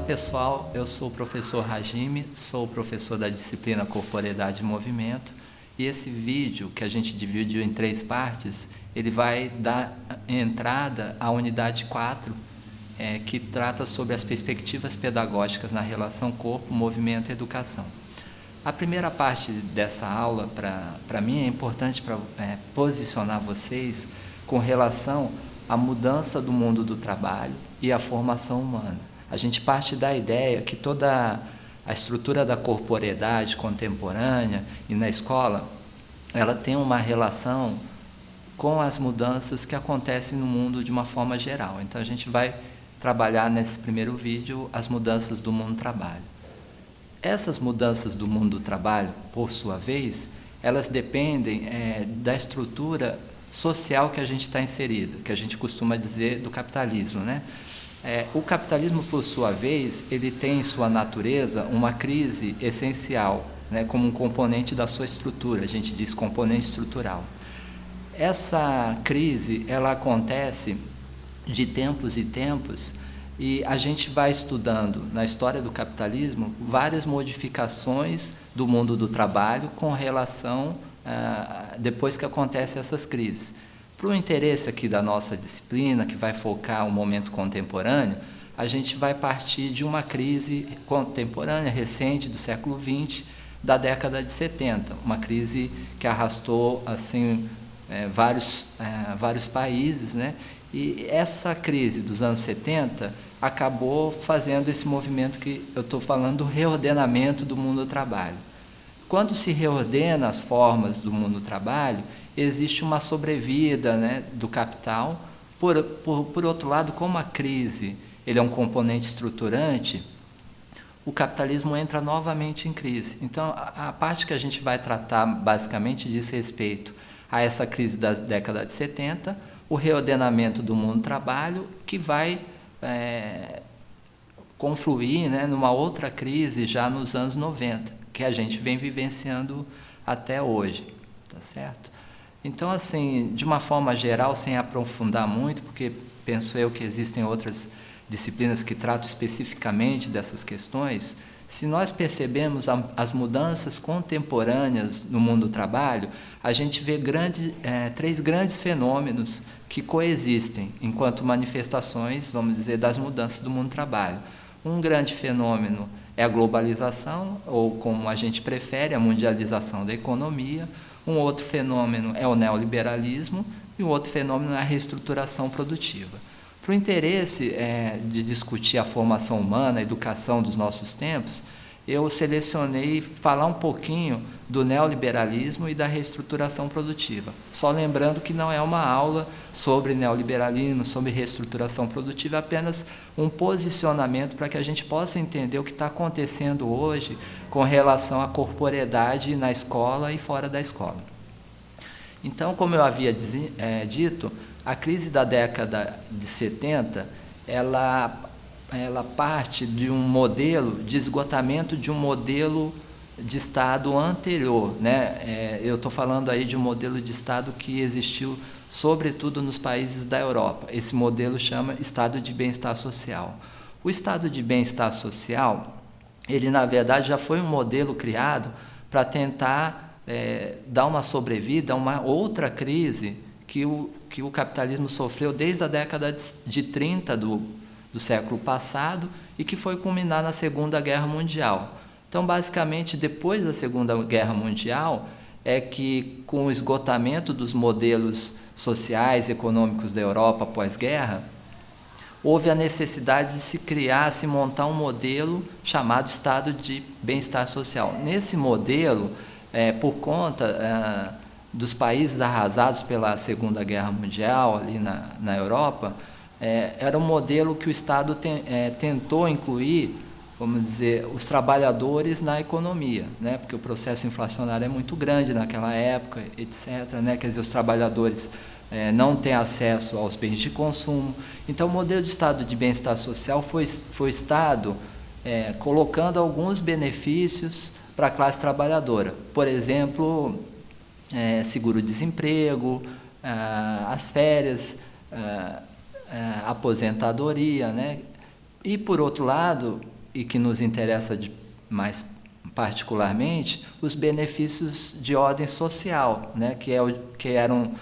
pessoal, eu sou o professor Hajime, sou o professor da disciplina Corporeidade e Movimento, e esse vídeo, que a gente dividiu em 3 partes, ele vai dar entrada à unidade 4, que trata sobre as perspectivas pedagógicas na relação corpo, movimento e educação. A primeira parte dessa aula, para mim, é importante para posicionar vocês com relação à mudança do mundo do trabalho e à formação humana. A gente parte da ideia que toda a estrutura da corporeidade contemporânea e na escola, ela tem uma relação com as mudanças que acontecem no mundo de uma forma geral. Então, a gente vai trabalhar nesse primeiro vídeo as mudanças do mundo do trabalho. Essas mudanças do mundo do trabalho, por sua vez, elas dependem da estrutura social que a gente está inserido, que a gente costuma dizer do capitalismo, né? O capitalismo, por sua vez, ele tem em sua natureza uma crise essencial, né, como um componente da sua estrutura, a gente diz componente estrutural. Essa crise, ela acontece de tempos e tempos, e a gente vai estudando na história do capitalismo várias modificações do mundo do trabalho com relação depois que acontecem essas crises. Para o interesse aqui da nossa disciplina, que vai focar o momento contemporâneo, a gente vai partir de uma crise contemporânea, recente, do século XX, da década de 70, uma crise que arrastou assim, vários países, né? E essa crise dos anos 70 acabou fazendo esse movimento que eu estou falando, do reordenamento do mundo do trabalho. Quando se reordena as formas do mundo do trabalho, existe uma sobrevida, né, do capital. Por outro lado, como a crise ele é um componente estruturante, o capitalismo entra novamente em crise. Então, a parte que a gente vai tratar basicamente diz respeito a essa crise da década de 70, o reordenamento do mundo do trabalho, que vai confluir, né, numa outra crise já nos anos 90, que a gente vem vivenciando até hoje, tá certo? Então, assim, de uma forma geral, sem aprofundar muito, porque penso eu que existem outras disciplinas que tratam especificamente dessas questões, se nós percebemos as mudanças contemporâneas no mundo do trabalho, a gente vê 3 grandes fenômenos que coexistem enquanto manifestações, vamos dizer, das mudanças do mundo do trabalho. Um grande fenômeno é a globalização, ou como a gente prefere, a mundialização da economia. Um outro fenômeno é o neoliberalismo e o outro fenômeno é a reestruturação produtiva. Para o interesse de discutir a formação humana, a educação dos nossos tempos, eu selecionei falar um pouquinho do neoliberalismo e da reestruturação produtiva. Só lembrando que não é uma aula sobre neoliberalismo, sobre reestruturação produtiva, é apenas um posicionamento para que a gente possa entender o que está acontecendo hoje com relação à corporeidade na escola e fora da escola. Então, como eu havia dito, a crise da década de 70, ela parte de um modelo de esgotamento de um modelo de Estado anterior, né? Eu estou falando aí de um modelo de Estado que existiu sobretudo nos países da Europa. Esse modelo chama Estado de Bem-Estar Social. O Estado de Bem-Estar Social, ele na verdade já foi um modelo criado para tentar dar uma sobrevida a uma outra crise que o capitalismo sofreu desde a década de 30 do século passado e que foi culminar na Segunda Guerra Mundial. Então, basicamente, depois da Segunda Guerra Mundial, é que com o esgotamento dos modelos sociais e econômicos da Europa pós-guerra, houve a necessidade de se montar um modelo chamado Estado de Bem-Estar Social. Nesse modelo, por conta dos países arrasados pela Segunda Guerra Mundial, ali na Europa, era um modelo que o Estado tentou incluir, vamos dizer, os trabalhadores na economia, né? Porque o processo inflacionário é muito grande naquela época, etc., né? Quer dizer, os trabalhadores não têm acesso aos bens de consumo. Então, o modelo de Estado de Bem-Estar Social foi o Estado colocando alguns benefícios para a classe trabalhadora. Por exemplo, seguro-desemprego, as férias, aposentadoria, né? E, por outro lado, e que nos interessa mais particularmente, os benefícios de ordem social, né, que eram,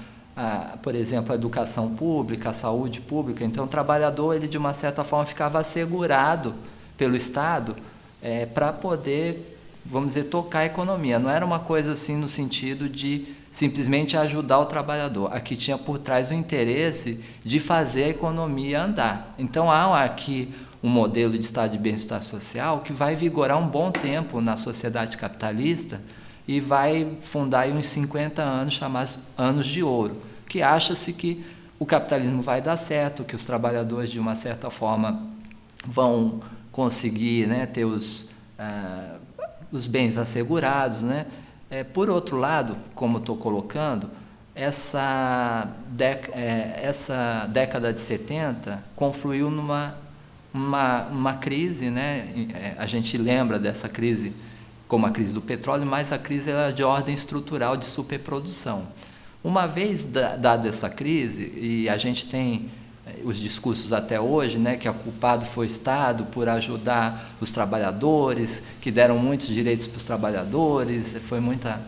por exemplo, a educação pública, a saúde pública. Então, o trabalhador, ele de uma certa forma ficava assegurado pelo Estado para poder, vamos dizer, tocar a economia. Não era uma coisa assim no sentido de simplesmente ajudar o trabalhador. Aqui tinha por trás o interesse de fazer a economia andar. Então, há aqui um modelo de estado de bem-estar social que vai vigorar um bom tempo na sociedade capitalista e vai fundar aí uns 50 anos, chamados anos de ouro, que acha-se que o capitalismo vai dar certo, que os trabalhadores, de uma certa forma, vão conseguir, né, ter os bens assegurados, né? Por outro lado, como estou colocando, essa década de 70 confluiu numa crise, né? A gente lembra dessa crise como a crise do petróleo, mas a crise era de ordem estrutural de superprodução. Uma vez dada essa crise, e a gente tem os discursos até hoje, né, que o culpado foi o Estado por ajudar os trabalhadores, que deram muitos direitos para os trabalhadores, foi muita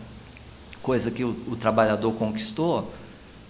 coisa que o trabalhador conquistou.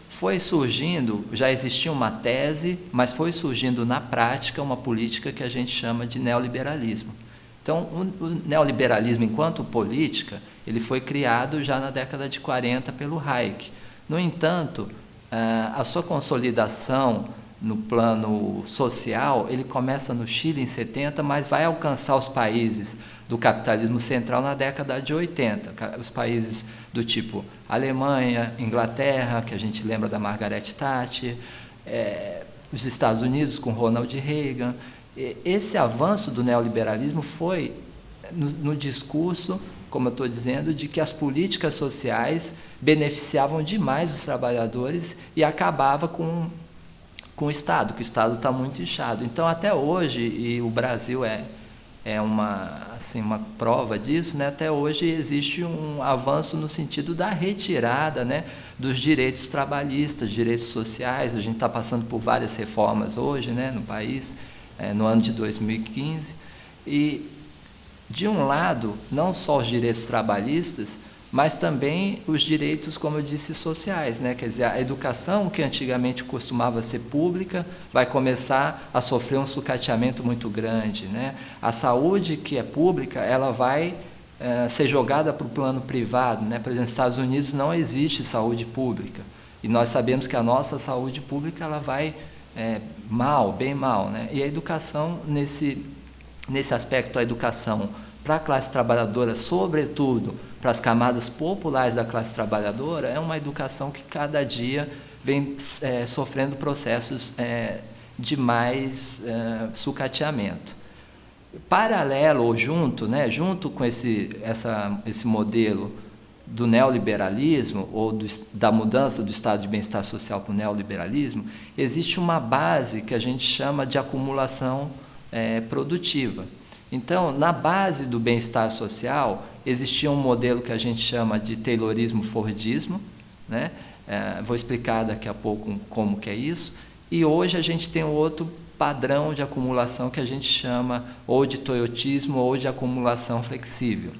Foi surgindo, já existia uma tese, mas foi surgindo na prática uma política que a gente chama de neoliberalismo. Então, o neoliberalismo, enquanto política, ele foi criado já na década de 40 pelo Hayek. No entanto, a sua consolidação no plano social, ele começa no Chile em 70, mas vai alcançar os países do capitalismo central na década de 80, os países do tipo Alemanha, Inglaterra, que a gente lembra da Margaret Thatcher, os Estados Unidos com Ronald Reagan. Esse avanço do neoliberalismo foi no discurso, como eu estou dizendo, de que as políticas sociais beneficiavam demais os trabalhadores e acabava com o Estado, que o Estado está muito inchado. Então, até hoje, e o Brasil é uma prova disso, né? Até hoje existe um avanço no sentido da retirada, né, dos direitos trabalhistas, direitos sociais. A gente está passando por várias reformas hoje, né, no país, no ano de 2015. E, de um lado, não só os direitos trabalhistas, mas também os direitos, como eu disse, sociais, né? Quer dizer, a educação, que antigamente costumava ser pública, vai começar a sofrer um sucateamento muito grande, né? A saúde, que é pública, ela vai ser jogada para o plano privado, né? Por exemplo, nos Estados Unidos não existe saúde pública, e nós sabemos que a nossa saúde pública ela vai mal, bem mal, né? E a educação, nesse aspecto, a educação para a classe trabalhadora, sobretudo para as camadas populares da classe trabalhadora, é uma educação que cada dia vem sofrendo processos de mais sucateamento. Paralelo ou junto, né, junto com esse modelo do neoliberalismo ou da mudança do estado de bem-estar social para o neoliberalismo, existe uma base que a gente chama de acumulação produtiva. Então, na base do bem-estar social, existia um modelo que a gente chama de taylorismo-fordismo, né? Vou explicar daqui a pouco como que é isso. E hoje a gente tem um outro padrão de acumulação que a gente chama ou de toyotismo ou de acumulação flexível.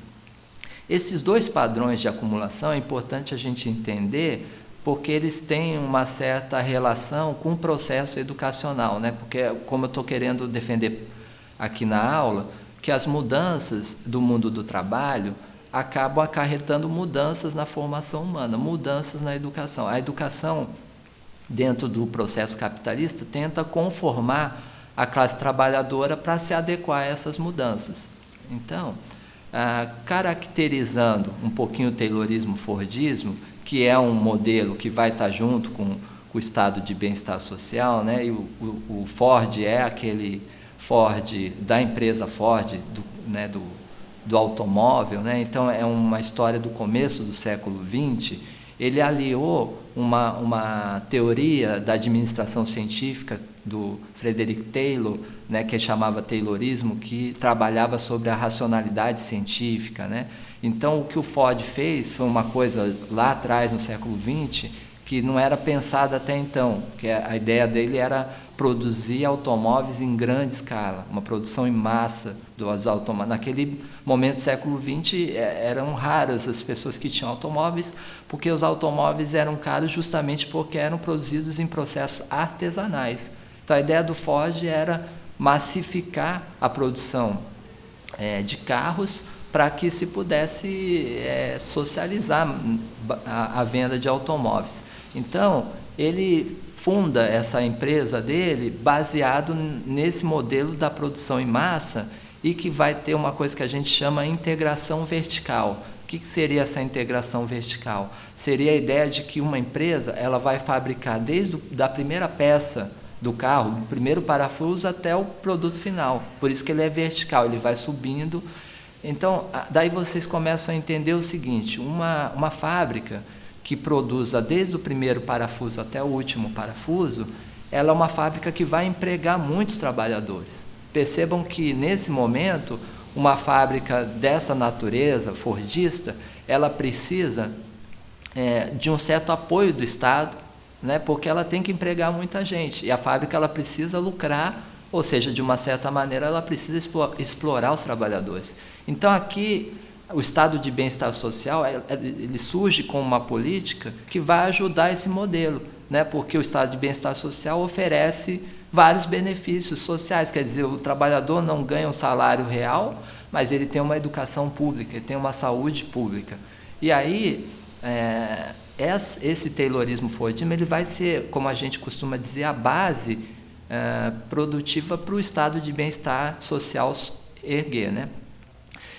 Esses dois padrões de acumulação é importante a gente entender porque eles têm uma certa relação com o processo educacional, né? Porque, como eu estou querendo defender aqui na aula, que as mudanças do mundo do trabalho acabam acarretando mudanças na formação humana, mudanças na educação. A educação, dentro do processo capitalista, tenta conformar a classe trabalhadora para se adequar a essas mudanças. Então, caracterizando um pouquinho o taylorismo-fordismo, que é um modelo que vai estar junto com o estado de bem-estar social, né? E o Ford é aquele Ford, da empresa Ford, do automóvel, né? Então é uma história do começo do século XX. Ele aliou uma teoria da administração científica do Frederick Taylor, né, que chamava Taylorismo, que trabalhava sobre a racionalidade científica, né? Então o que o Ford fez foi uma coisa lá atrás, no século XX, que não era pensada até então, que a ideia dele era produzir automóveis em grande escala, uma produção em massa dos automóveis. Naquele momento do século XX, eram raras as pessoas que tinham automóveis, porque os automóveis eram caros justamente porque eram produzidos em processos artesanais. Então, a ideia do Ford era massificar a produção de carros para que se pudesse socializar a venda de automóveis. Então, ele funda essa empresa dele baseado nesse modelo da produção em massa e que vai ter uma coisa que a gente chama integração vertical. O que seria essa integração vertical? Seria a ideia de que uma empresa ela vai fabricar desde a primeira peça do carro, do primeiro parafuso até o produto final. Por isso que ele é vertical, ele vai subindo. Então, daí vocês começam a entender o seguinte, uma fábrica que produza desde o primeiro parafuso até o último parafuso, ela é uma fábrica que vai empregar muitos trabalhadores. Percebam que, nesse momento, uma fábrica dessa natureza, fordista, ela precisa de um certo apoio do Estado, né, porque ela tem que empregar muita gente. E a fábrica ela precisa lucrar, ou seja, de uma certa maneira, ela precisa explorar os trabalhadores. Então, aqui, o estado de bem-estar social ele surge como uma política que vai ajudar esse modelo, né? Porque o estado de bem-estar social oferece vários benefícios sociais, quer dizer, o trabalhador não ganha um salário real, mas ele tem uma educação pública, ele tem uma saúde pública. E aí, esse taylorismo fordismo ele vai ser, como a gente costuma dizer, a base produtiva para o estado de bem-estar social erguer, né?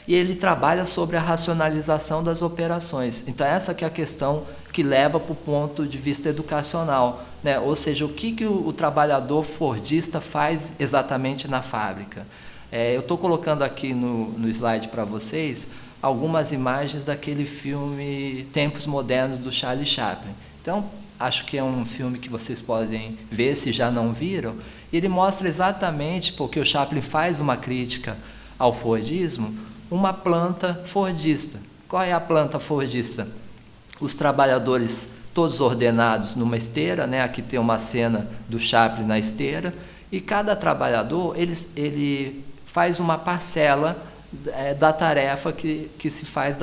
E ele trabalha sobre a racionalização das operações. Então, essa que é a questão que leva para o ponto de vista educacional, né? Ou seja, o que o trabalhador fordista faz exatamente na fábrica. Eu estou colocando aqui no slide para vocês algumas imagens daquele filme Tempos Modernos, do Charlie Chaplin. Então, acho que é um filme que vocês podem ver, se já não viram. Ele mostra exatamente, porque o Chaplin faz uma crítica ao fordismo, uma planta fordista. Qual é a planta fordista? Os trabalhadores todos ordenados numa esteira, né? Aqui tem uma cena do Chaplin na esteira, e cada trabalhador ele faz uma parcela da tarefa que se faz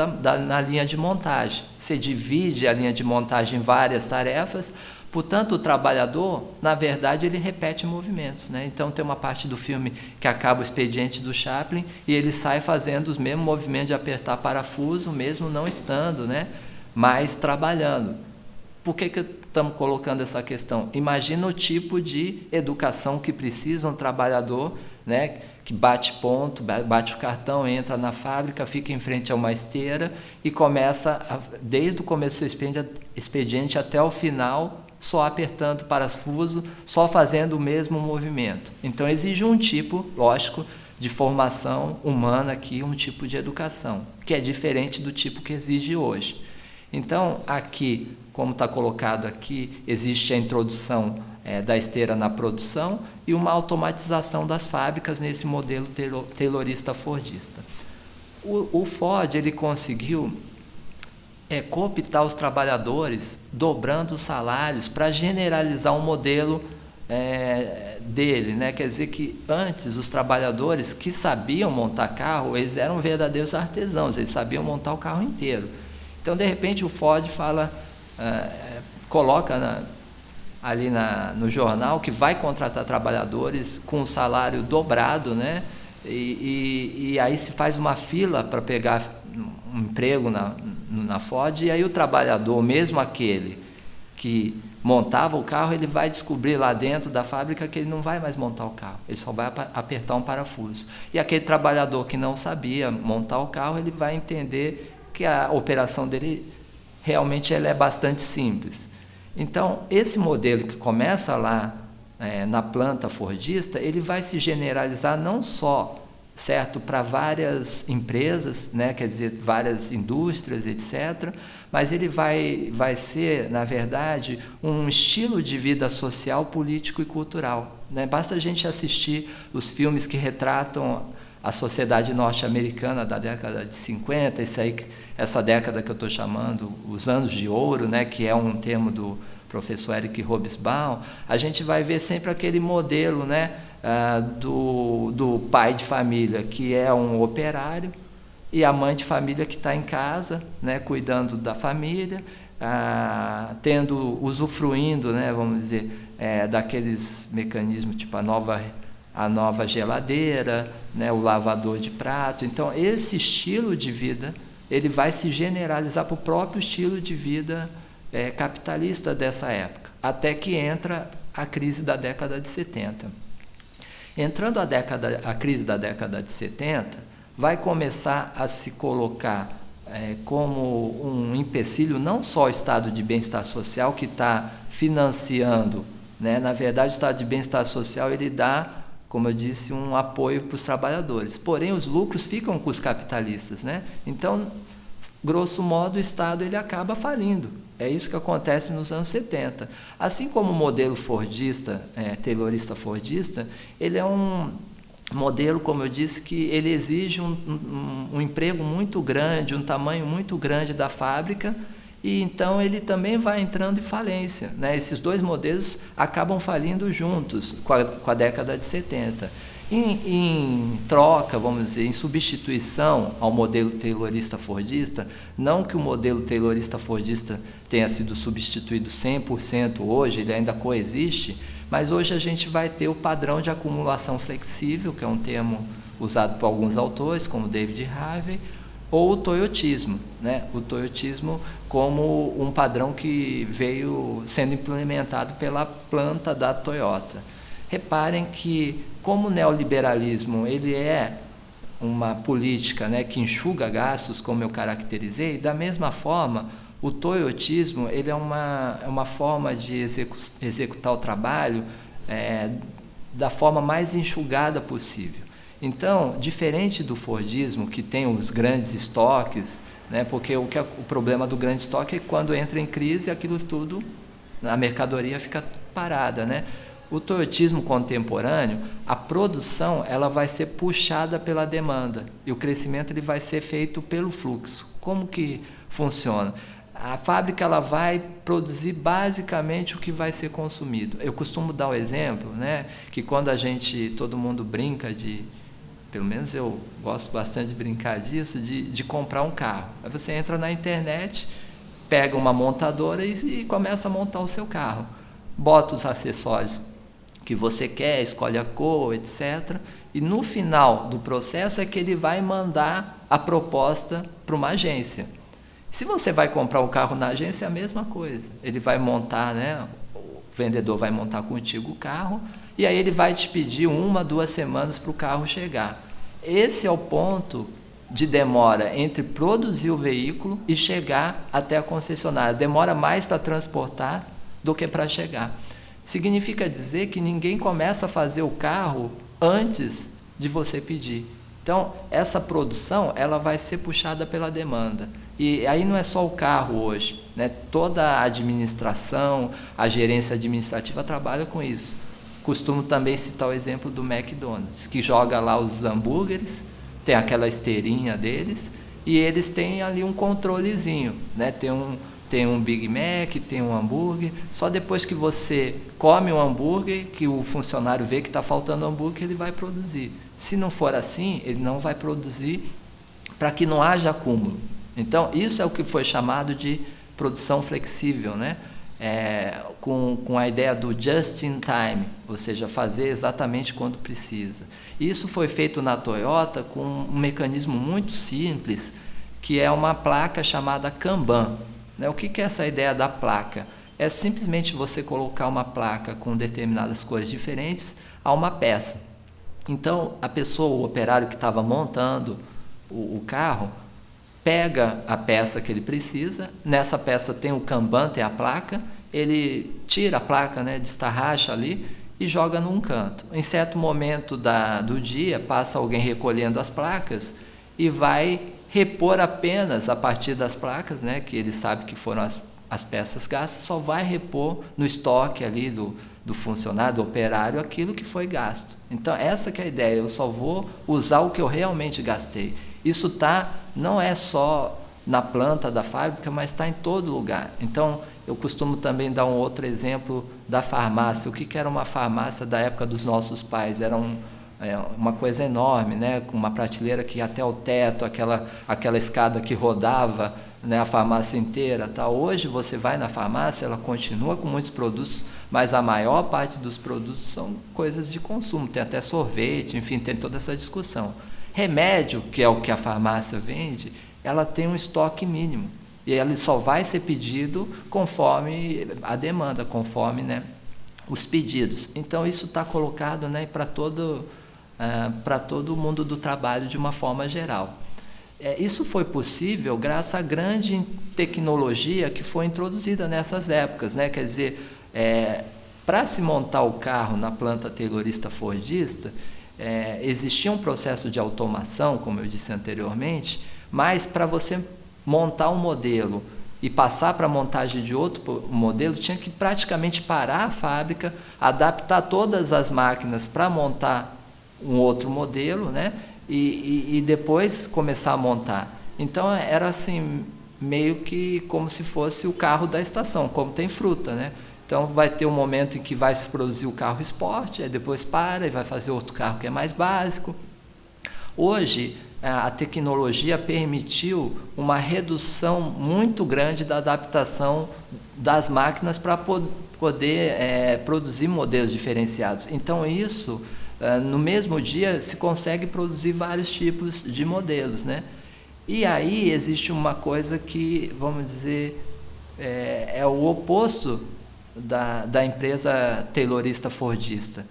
na linha de montagem. Você divide a linha de montagem em várias tarefas, portanto, o trabalhador, na verdade, ele repete movimentos, né? Então, tem uma parte do filme que acaba o expediente do Chaplin e ele sai fazendo os mesmos movimentos de apertar parafuso, mesmo não estando, né? Mas trabalhando. Por que estamos colocando essa questão? Imagina o tipo de educação que precisa um trabalhador, né? Que bate ponto, bate o cartão, entra na fábrica, fica em frente a uma esteira e começa, desde o começo do expediente até o final, só apertando parafuso, só fazendo o mesmo movimento. Então, exige um tipo, lógico, de formação humana aqui, um tipo de educação, que é diferente do tipo que exige hoje. Então, aqui, como está colocado aqui, existe a introdução da esteira na produção e uma automatização das fábricas nesse modelo taylorista fordista. O Ford ele conseguiu cooptar os trabalhadores, dobrando os salários para generalizar um modelo dele, né? Quer dizer que antes os trabalhadores que sabiam montar carro, eles eram verdadeiros artesãos, eles sabiam montar o carro inteiro. Então, de repente, o Ford coloca ali no jornal que vai contratar trabalhadores com o salário dobrado, né? E aí se faz uma fila para pegar um emprego na Ford, e aí o trabalhador, mesmo aquele que montava o carro, ele vai descobrir lá dentro da fábrica que ele não vai mais montar o carro, ele só vai apertar um parafuso. E aquele trabalhador que não sabia montar o carro, ele vai entender que a operação dele realmente ela é bastante simples. Então, esse modelo que começa lá na planta fordista, ele vai se generalizar não só, certo, para várias empresas, né, quer dizer, várias indústrias, etc., mas ele vai ser, na verdade, um estilo de vida social, político e cultural, né? Basta a gente assistir os filmes que retratam a sociedade norte-americana da década de 50, essa década que eu estou chamando, os anos de ouro, né, que é um termo professor Eric Hobsbawm, a gente vai ver sempre aquele modelo, né, do pai de família, que é um operário, e a mãe de família que está em casa, né, cuidando da família, usufruindo, né, vamos dizer, daqueles mecanismos tipo a nova geladeira, né, o lavador de prato. Então, esse estilo de vida ele vai se generalizar para o próprio estilo de vida capitalista dessa época, até que entra a crise da década de 70. Entrando a crise da década de 70, vai começar a se colocar como um empecilho não só o estado de bem-estar social, que está financiando, né? Na verdade, o estado de bem-estar social ele dá, como eu disse, um apoio para os trabalhadores, porém os lucros ficam com os capitalistas, né? Então, grosso modo, o Estado ele acaba falindo. É isso que acontece nos anos 70. Assim como o modelo fordista, taylorista fordista, ele é um modelo, como eu disse, que ele exige um emprego muito grande, um tamanho muito grande da fábrica, e então ele também vai entrando em falência, né? Esses dois modelos acabam falindo juntos com a década de 70. Em troca, vamos dizer, em substituição ao modelo taylorista-fordista, não que o modelo taylorista-fordista tenha sido substituído 100% hoje, ele ainda coexiste, mas hoje a gente vai ter o padrão de acumulação flexível, que é um termo usado por alguns autores, como David Harvey, ou o toyotismo, né? O toyotismo como um padrão que veio sendo implementado pela planta da Toyota. Reparem que, como o neoliberalismo ele é uma política, né, que enxuga gastos, como eu caracterizei, da mesma forma, o toyotismo ele é uma forma de executar o trabalho da forma mais enxugada possível. Então, diferente do fordismo, que tem os grandes estoques, né, porque o problema do grande estoque é que quando entra em crise, aquilo tudo, a mercadoria fica parada, né? O toyotismo contemporâneo, a produção ela vai ser puxada pela demanda e o crescimento ele vai ser feito pelo fluxo. Como que funciona? A fábrica ela vai produzir basicamente o que vai ser consumido. Eu costumo dar o exemplo, né, que quando todo mundo brinca pelo menos eu gosto bastante de brincar disso, de comprar um carro. Aí você entra na internet, pega uma montadora e começa a montar o seu carro. Bota os acessórios que você quer, escolhe a cor, etc. E no final do processo é que ele vai mandar a proposta para uma agência. Se você vai comprar o carro na agência, é a mesma coisa. Ele vai montar, né? O vendedor vai montar contigo o carro e aí ele vai te pedir 1, 2 semanas para o carro chegar. Esse é o ponto de demora entre produzir o veículo e chegar até a concessionária. Demora mais para transportar do que para chegar. Significa dizer que ninguém começa a fazer o carro antes de você pedir. Então, essa produção ela vai ser puxada pela demanda. E aí não é só o carro hoje, né? Toda a administração, a gerência administrativa trabalha com isso. Costumo também citar o exemplo do McDonald's, que joga lá os hambúrgueres, tem aquela esteirinha deles, e eles têm ali um controlezinho, né? Tem um Big Mac, tem um hambúrguer. Só depois que você come o hambúrguer, que o funcionário vê que está faltando hambúrguer, ele vai produzir. Se não for assim, ele não vai produzir para que não haja acúmulo. Então, isso é o que foi chamado de produção flexível, né? Com a ideia do just in time, ou seja, fazer exatamente quando precisa. Isso foi feito na Toyota com um mecanismo muito simples, que é uma placa chamada Kanban. O que é essa ideia da placa? É simplesmente você colocar uma placa com determinadas cores diferentes a uma peça. Então, a pessoa, o operário que estava montando o carro, pega a peça que ele precisa, nessa peça tem o Kanban, tem a placa, ele tira a placa, né, destarracha ali e joga num canto. Em certo momento do dia, passa alguém recolhendo as placas e vai repor apenas a partir das placas, né, que ele sabe que foram as peças gastas, só vai repor no estoque ali do funcionário, do operário, aquilo que foi gasto. Então, essa que é a ideia, eu só vou usar o que eu realmente gastei. Isso não é só na planta da fábrica, mas está em todo lugar. Então, eu costumo também dar um outro exemplo da farmácia. O que era uma farmácia da época dos nossos pais? Era uma coisa enorme, né? Com uma prateleira que ia até o teto, aquela escada que rodava, né? A farmácia inteira. Tá? Hoje você vai na farmácia, ela continua com muitos produtos, mas a maior parte dos produtos são coisas de consumo. Tem até sorvete, enfim, tem toda essa discussão. Remédio, que é o que a farmácia vende, ela tem um estoque mínimo. E ele só vai ser pedido conforme a demanda, conforme, né, os pedidos. Então, isso está colocado, né, para todo o mundo do trabalho de uma forma geral. Isso foi possível graças à grande tecnologia que foi introduzida nessas épocas, né? Quer dizer, para se montar o carro na planta taylorista fordista, existia um processo de automação, como eu disse anteriormente, mas para você montar um modelo e passar para a montagem de outro modelo, tinha que praticamente parar a fábrica, adaptar todas as máquinas para montar um outro modelo, né? E depois começar a montar. Então, era assim, meio que como se fosse o carro da estação, como tem fruta, né? Então, vai ter um momento em que vai se produzir o carro esporte, aí depois para e vai fazer outro carro que é mais básico. Hoje, a tecnologia permitiu uma redução muito grande da adaptação das máquinas para poder produzir modelos diferenciados. Então, isso, no mesmo dia, se consegue produzir vários tipos de modelos, né? E aí existe uma coisa que, vamos dizer, é o oposto da empresa taylorista fordista,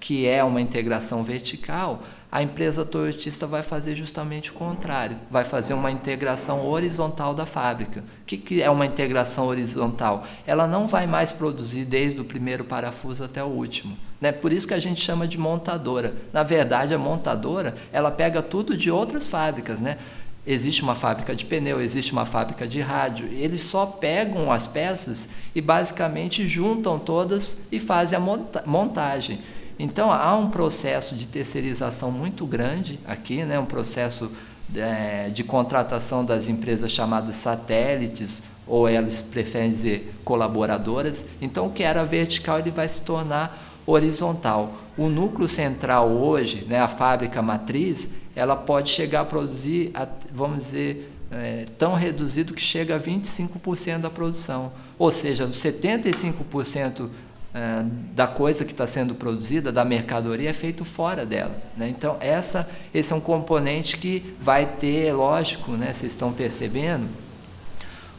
que é uma integração vertical. A empresa toyotista vai fazer justamente o contrário, vai fazer uma integração horizontal da fábrica. O que é uma integração horizontal? Ela não vai mais produzir desde o primeiro parafuso até o último, né? Por isso que a gente chama de montadora. Na verdade, a montadora, ela pega tudo de outras fábricas, né? Existe uma fábrica de pneu, existe uma fábrica de rádio, eles só pegam as peças e basicamente juntam todas e fazem a montagem. Então, há um processo de terceirização muito grande aqui, né? Um processo de contratação das empresas chamadas satélites, ou elas preferem dizer colaboradoras. Então, o que era vertical, ele vai se tornar horizontal. O núcleo central hoje, né, a fábrica matriz, ela pode chegar a produzir, vamos dizer, tão reduzido que chega a 25% da produção. Ou seja, 75% da coisa que está sendo produzida, da mercadoria, é feito fora dela, né? Então, esse é um componente que vai ter, lógico, né, vocês estão percebendo,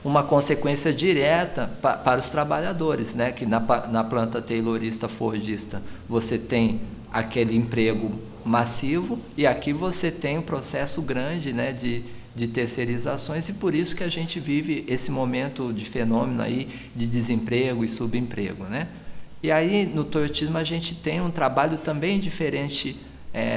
uma consequência direta para os trabalhadores, né? Que na planta taylorista fordista você tem aquele emprego massivo e aqui você tem um processo grande, né, de terceirizações, e por isso que a gente vive esse momento de fenômeno aí de desemprego e subemprego, né? E aí, no toyotismo, a gente tem um trabalho também diferente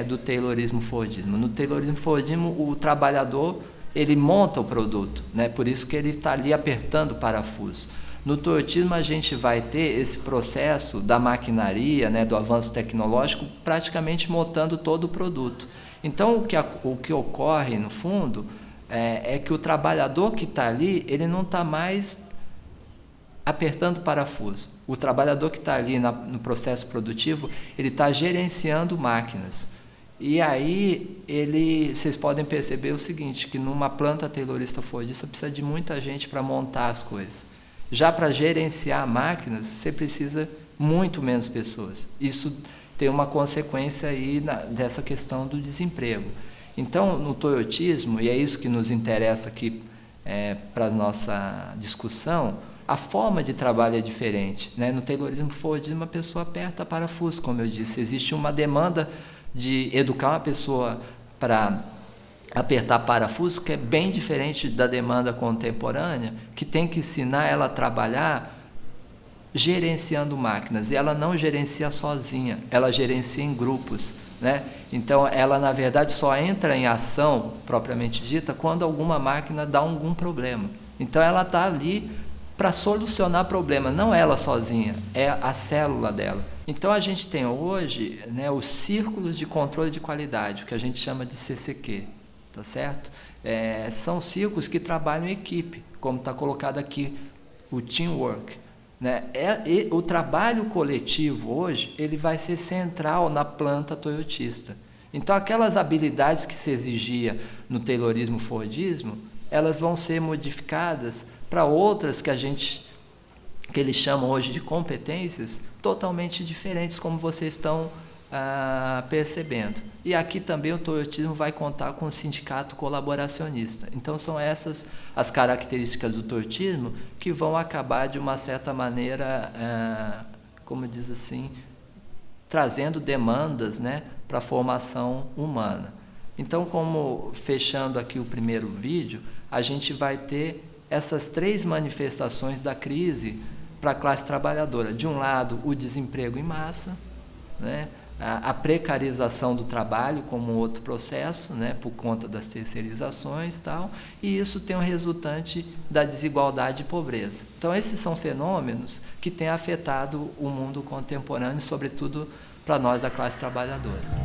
do taylorismo fordismo. No taylorismo fordismo, o trabalhador, ele monta o produto, né? Por isso que ele está ali apertando o parafuso. No toyotismo, a gente vai ter esse processo da maquinaria, né, do avanço tecnológico, praticamente montando todo o produto. Então, o que ocorre, no fundo, é que o trabalhador que está ali, ele não está mais apertando o parafuso. O trabalhador que está ali no processo produtivo, ele está gerenciando máquinas. E aí, vocês podem perceber o seguinte, que numa planta taylorista fordista precisa de muita gente para montar as coisas. Já para gerenciar máquinas, você precisa muito menos pessoas. Isso tem uma consequência aí dessa questão do desemprego. Então, no toyotismo, e é isso que nos interessa aqui para a nossa discussão, a forma de trabalho é diferente, né? No taylorismo fordismo, a pessoa aperta parafuso, como eu disse. Existe uma demanda de educar uma pessoa para apertar parafuso, que é bem diferente da demanda contemporânea, que tem que ensinar ela a trabalhar gerenciando máquinas. E ela não gerencia sozinha, ela gerencia em grupos, né? Então, ela, na verdade, só entra em ação, propriamente dita, quando alguma máquina dá algum problema. Então, ela está ali para solucionar problema, não ela sozinha, é a célula dela. Então, a gente tem hoje, né, os círculos de controle de qualidade, o que a gente chama de CCQ, tá certo? são ciclos que trabalham em equipe, como está colocado aqui, o teamwork. Né? O trabalho coletivo hoje ele vai ser central na planta toyotista. Então, aquelas habilidades que se exigia no Taylorismo Fordismo, elas vão ser modificadas para outras que eles chamam hoje de competências totalmente diferentes, como vocês estão percebendo. E aqui também o toyotismo vai contar com o sindicato colaboracionista. Então, são essas as características do toyotismo que vão acabar, de uma certa maneira, como diz assim, trazendo demandas, né, para a formação humana. Então, como fechando aqui o primeiro vídeo, a gente vai ter essas 3 manifestações da crise para a classe trabalhadora. De um lado, o desemprego em massa, né, a precarização do trabalho como outro processo, né, por conta das terceirizações e tal, e isso tem um resultante da desigualdade e pobreza. Então, esses são fenômenos que têm afetado o mundo contemporâneo, sobretudo para nós da classe trabalhadora.